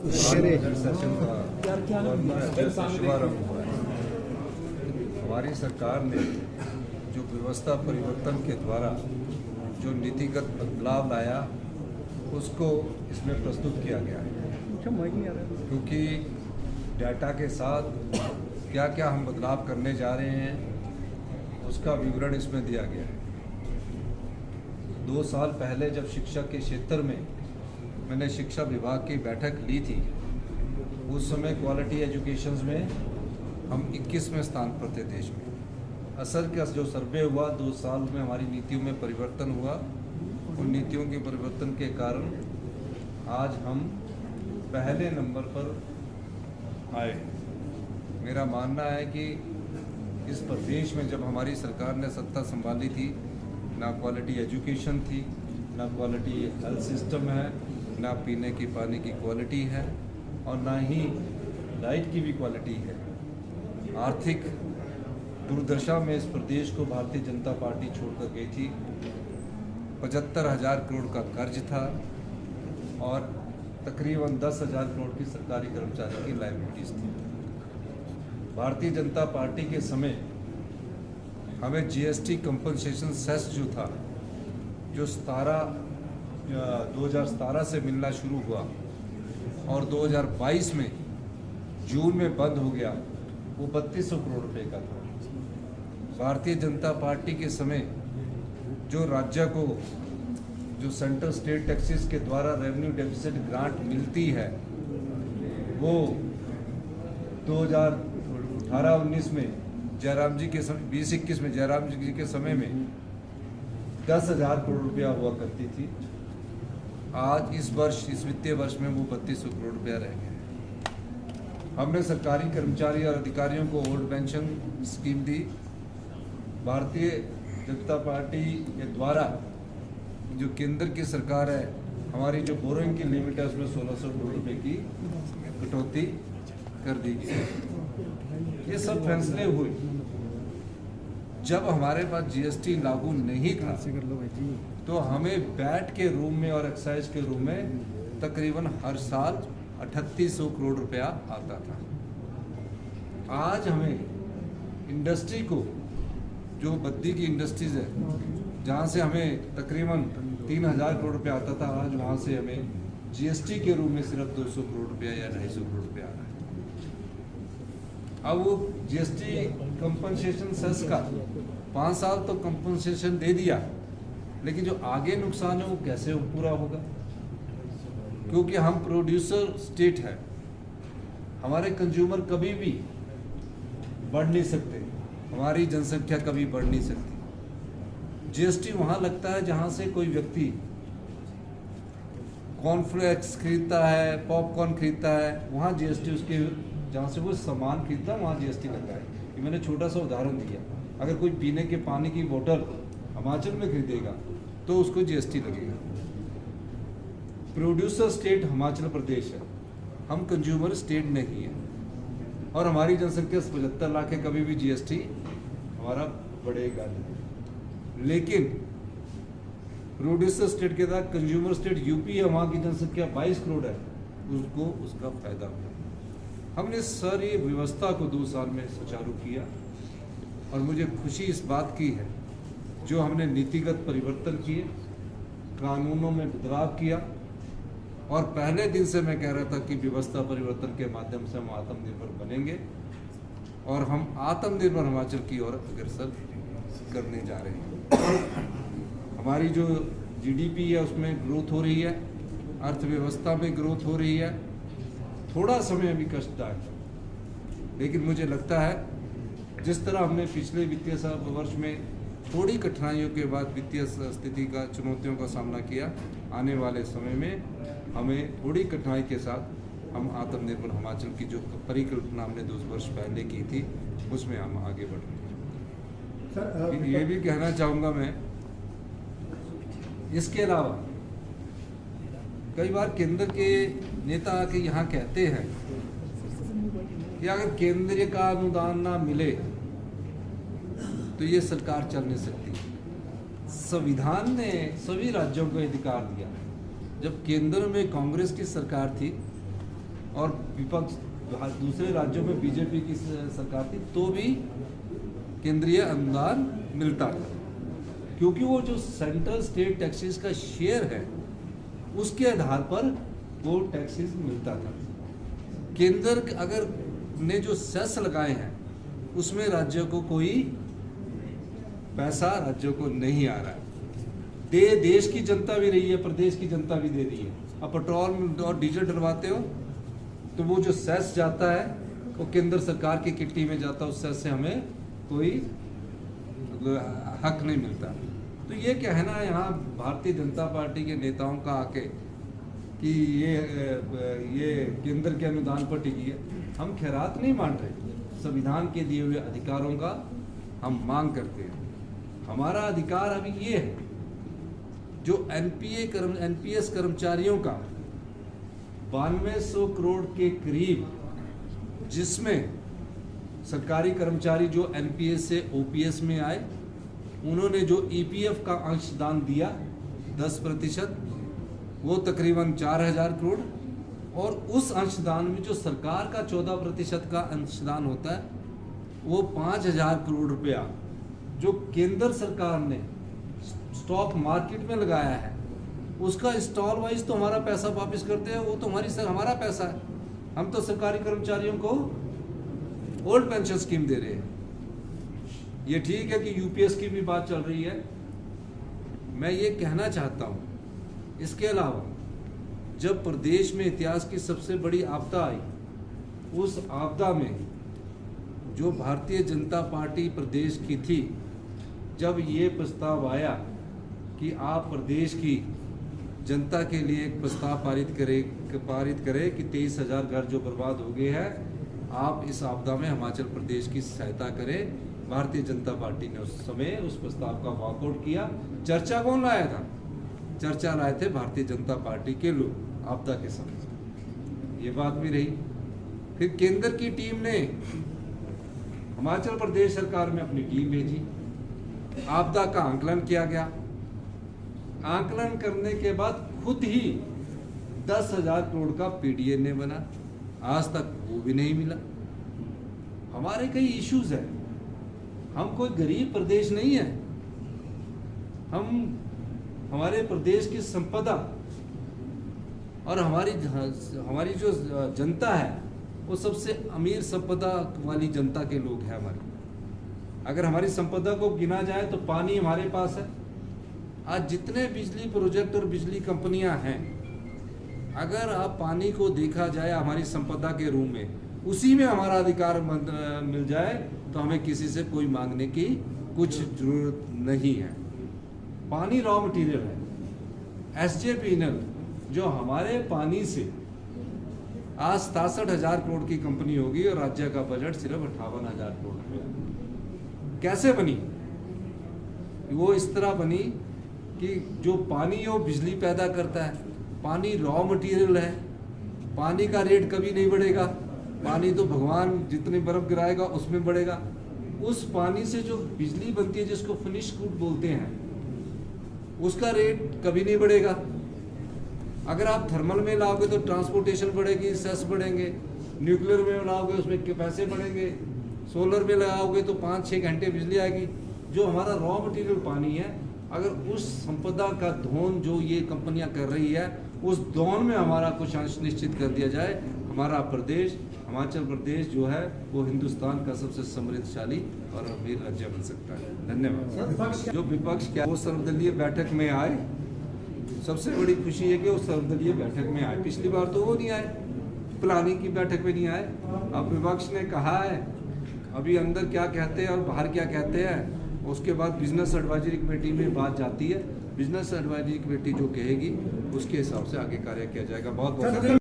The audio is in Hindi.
बजट सेशन का शुभारंभ हुआ है। हमारी सरकार ने जो व्यवस्था परिवर्तन के द्वारा जो नीतिगत बदलाव लाया उसको इसमें प्रस्तुत किया गया है, क्योंकि डाटा के साथ क्या क्या हम बदलाव करने जा रहे हैं उसका विवरण इसमें दिया गया है। 2 साल पहले जब शिक्षा के क्षेत्र में मैंने शिक्षा विभाग की बैठक ली थी, उस समय क्वालिटी एजुकेशन में हम 21वें स्थान पर थे देश में। असर का जो सर्वे हुआ 2 साल में हमारी नीतियों में परिवर्तन हुआ, उन नीतियों के परिवर्तन के कारण आज हम पहले नंबर पर आए। मेरा मानना है कि इस प्रदेश में जब हमारी सरकार ने सत्ता संभाली थी, ना क्वालिटी एजुकेशन थी, ना क्वालिटी हेल्थ सिस्टम है, ना पीने की पानी की क्वालिटी है और ना ही लाइट की भी क्वालिटी है। आर्थिक दुर्दशा में इस प्रदेश को भारतीय जनता पार्टी छोड़कर गई थी। 75,000 करोड़ का कर्ज था और तकरीबन 10,000 करोड़ की सरकारी कर्मचारी की लायबिलिटीज थी। भारतीय जनता पार्टी के समय हमें जीएसटी कंपनसेशन सेस जो था, जो 2017 से मिलना शुरू हुआ और 2022 में जून में बंद हो गया, वो 3200 करोड़ रुपए का था। भारतीय जनता पार्टी के समय जो राज्य को जो सेंट्रल स्टेट टैक्सेस के द्वारा रेवेन्यू डेफिसिट ग्रांट मिलती है, वो 2018-19 में जयराम जी के समय 2021 में जयराम जी के समय में 10,000 करोड़ रुपया हुआ करती थी। आज इस वर्ष, इस वित्तीय वर्ष में वो 3200 करोड़ रुपया रह गए। हमने सरकारी कर्मचारी और अधिकारियों को ओल्ड पेंशन स्कीम दी। भारतीय जनता पार्टी के द्वारा जो केंद्र की सरकार है, हमारी जो बोरोइंग की लिमिट है उसमें 1600 करोड़ रुपए की कटौती कर दी गई। ये सब फैसले हुए। जब हमारे पास जीएसटी लागू नहीं था तो हमें वैट के रूम में और एक्साइज के रूम में तकरीबन हर साल 3800 करोड़ रुपया आता था। आज हमें इंडस्ट्री को, जो बद्दी की इंडस्ट्रीज है, जहाँ से हमें तकरीबन 3,000 करोड़ रुपया आता था, आज वहाँ से हमें जीएसटी के रूप में सिर्फ 200 करोड़ रुपया या 250 करोड़ रुपया आ रहा है। अब वो जीएसटी कंपनसेशन सेस का 5 साल तो कंपनसेशन दे दिया, लेकिन जो आगे नुकसान है वो कैसे पूरा होगा? क्योंकि हम प्रोड्यूसर स्टेट है, हमारे कंज्यूमर कभी भी बढ़ नहीं सकते, हमारी जनसंख्या कभी बढ़ नहीं सकती। जीएसटी वहाँ लगता है जहाँ से कोई व्यक्ति कॉर्नफ्लेक्स खरीदता है, पॉपकॉर्न खरीदता है, वहाँ जीएसटी उसके, जहाँ से वो सामान खरीदता है वहाँ जीएसटी लगता है। ये मैंने छोटा सा उदाहरण दिया। अगर कोई पीने के पानी की बोतल हिमाचल में खरीदेगा तो उसको जीएसटी लगेगा। प्रोड्यूसर स्टेट हिमाचल प्रदेश है, हम कंज्यूमर स्टेट नहीं है और हमारी जनसंख्या 75 लाख है, कभी भी जीएसटी हमारा बढ़ेगा नहीं। लेकिन प्रोड्यूसर स्टेट के साथ कंज्यूमर स्टेट यूपी है, वहाँ की जनसंख्या 22 करोड़ है, उसको उसका फायदा हुआ। हमने सारी व्यवस्था को 2 साल में सुचारू किया और मुझे खुशी इस बात की है जो हमने नीतिगत परिवर्तन किए, कानूनों में बदलाव किया। और पहले दिन से मैं कह रहा था कि व्यवस्था परिवर्तन के माध्यम से हम आत्मनिर्भर बनेंगे और हम आत्मनिर्भर हिमाचल की ओर अग्रसर करने जा रहे हैं। हमारी जो जीडीपी है उसमें ग्रोथ हो रही है, अर्थव्यवस्था में ग्रोथ हो रही है। थोड़ा समय अभी कष्टदायक है, लेकिन मुझे लगता है जिस तरह हमने पिछले वित्तीय वर्ष में थोड़ी कठिनाइयों के बाद वित्तीय स्थिति का, चुनौतियों का सामना किया, आने वाले समय में हमें थोड़ी कठिनाई के साथ हम आत्मनिर्भर हिमाचल की जो परिकल्पना हमने 2 वर्ष पहले की थी उसमें हम आगे बढ़ रहे हैं। ये भी कहना चाहूँगा मैं, इसके अलावा कई बार केंद्र के नेता आके यहाँ कहते हैं कि अगर केंद्र का अनुदान ना मिले तो ये सरकार चल नहीं सकती। संविधान ने सभी राज्यों को अधिकार दिया। जब केंद्र में कांग्रेस की सरकार थी और विपक्ष दूसरे राज्यों में बीजेपी की सरकार थी तो भी केंद्रीय अनुदान मिलता था, क्योंकि वो जो सेंट्रल स्टेट टैक्सेस का शेयर है उसके आधार पर वो टैक्सेस मिलता था। केंद्र अगर ने जो सेस लगाए हैं उसमें राज्यों को कोई पैसा राज्यों को नहीं आ रहा है। देश की जनता भी रही है, प्रदेश की जनता भी दे रही है। अब पेट्रोल और डीजल डलवाते हो तो वो जो सेस जाता है वो केंद्र सरकार की किट्टी में जाता है, उस सेस से हमें कोई हक नहीं मिलता। तो ये कहना है यहाँ भारतीय जनता पार्टी के नेताओं का आके कि ये केंद्र के अनुदान पर टिकी है, हम खैरात नहीं मान रहे। संविधान के दिए हुए अधिकारों का हम मांग करते हैं। हमारा अधिकार अभी ये है, जो एनपीएस कर्मचारियों का 9200 करोड़ के करीब, जिसमें सरकारी कर्मचारी जो एनपीएस से ओपीएस में आए उन्होंने जो ईपीएफ का अंशदान दिया 10%, वो तकरीबन 4000 करोड़, और उस अंशदान में जो सरकार का 14% का अंशदान होता है वो 5000 करोड़ रुपया जो केंद्र सरकार ने स्टॉक मार्केट में लगाया है, उसका इंस्टॉल वाइज तो हमारा पैसा वापस करते हैं, वो तो हमारा पैसा है। हम तो सरकारी कर्मचारियों को ओल्ड पेंशन स्कीम दे रहे हैं। ये ठीक है कि यूपीएस की भी बात चल रही है। मैं ये कहना चाहता हूँ, इसके अलावा जब प्रदेश में इतिहास की सबसे बड़ी आपदा आई, उस आपदा में जो भारतीय जनता पार्टी प्रदेश की थी, जब ये प्रस्ताव आया कि आप प्रदेश की जनता के लिए एक प्रस्ताव पारित करें कि 23,000 घर जो बर्बाद हो गए हैं, आप इस आपदा में हिमाचल प्रदेश की सहायता करें। भारतीय जनता पार्टी ने उस समय उस प्रस्ताव का वॉकआउट किया। चर्चा कौन लाया था? चर्चा लाए थे भारतीय जनता पार्टी के लोग आपदा के समय। ये बात भी रही। फिर केंद्र की टीम ने हिमाचल प्रदेश सरकार में अपनी टीम भेजी, आपदा का आंकलन किया गया। आंकलन करने के बाद खुद ही 10,000 करोड़ का पीडीएनए बना, आज तक वो भी नहीं मिला। हमारे कई इश्यूज है, हम कोई गरीब प्रदेश नहीं है। हमारे प्रदेश की संपदा और हमारी जो जनता है वो सबसे अमीर संपदा वाली जनता के लोग हैं हमारी। अगर हमारी संपदा को गिना जाए तो पानी हमारे पास है। आज जितने बिजली प्रोजेक्ट और बिजली कंपनियां हैं, अगर आप पानी को देखा जाए हमारी संपदा के रूप में, उसी में हमारा अधिकार मिल जाए तो हमें किसी से कोई मांगने की कुछ जरूरत नहीं है। पानी रॉ मटेरियल है। एसजेपीएनएल जो हमारे पानी से आज 67,000 करोड़ की कंपनी होगी और राज्य का बजट सिर्फ 58,000 करोड़ रुपया। कैसे बनी? वो इस तरह बनी कि जो पानी है वो बिजली पैदा करता है, पानी रॉ मटेरियल है, पानी का रेट कभी नहीं बढ़ेगा। पानी तो भगवान जितनी बर्फ गिराएगा उसमें बढ़ेगा। उस पानी से जो बिजली बनती है जिसको फिनिश गुड बोलते हैं, उसका रेट कभी नहीं बढ़ेगा। अगर आप थर्मल में लाओगे तो ट्रांसपोर्टेशन बढ़ेगी, सेस बढ़ेंगे। न्यूक्लियर में लाओगे उसमें के पैसे बढ़ेंगे। सोलर में लगाओगे तो 5-6 घंटे बिजली आएगी। जो हमारा रॉ मटेरियल पानी है, अगर उस संपदा का धोन जो ये कंपनियां कर रही है, उस धोन में हमारा कुछ अंश निश्चित कर दिया जाए, हमारा प्रदेश हिमाचल प्रदेश जो है वो हिंदुस्तान का सबसे समृद्धशाली और अमीर राज्य बन सकता है। धन्यवाद। जो विपक्ष क्या वो सर्वदलीय बैठक में आए, सबसे बड़ी खुशी है कि वो सर्वदलीय बैठक में आए। पिछली बार तो वो नहीं आए, प्लानिंग की बैठक में नहीं आए। अब विपक्ष ने कहा है, अभी अंदर क्या कहते हैं और बाहर क्या कहते हैं, उसके बाद बिजनेस एडवाइजरी कमेटी में बात जाती है। बिजनेस एडवाइजरी कमेटी जो कहेगी उसके हिसाब से आगे कार्य किया जाएगा। बहुत बहुत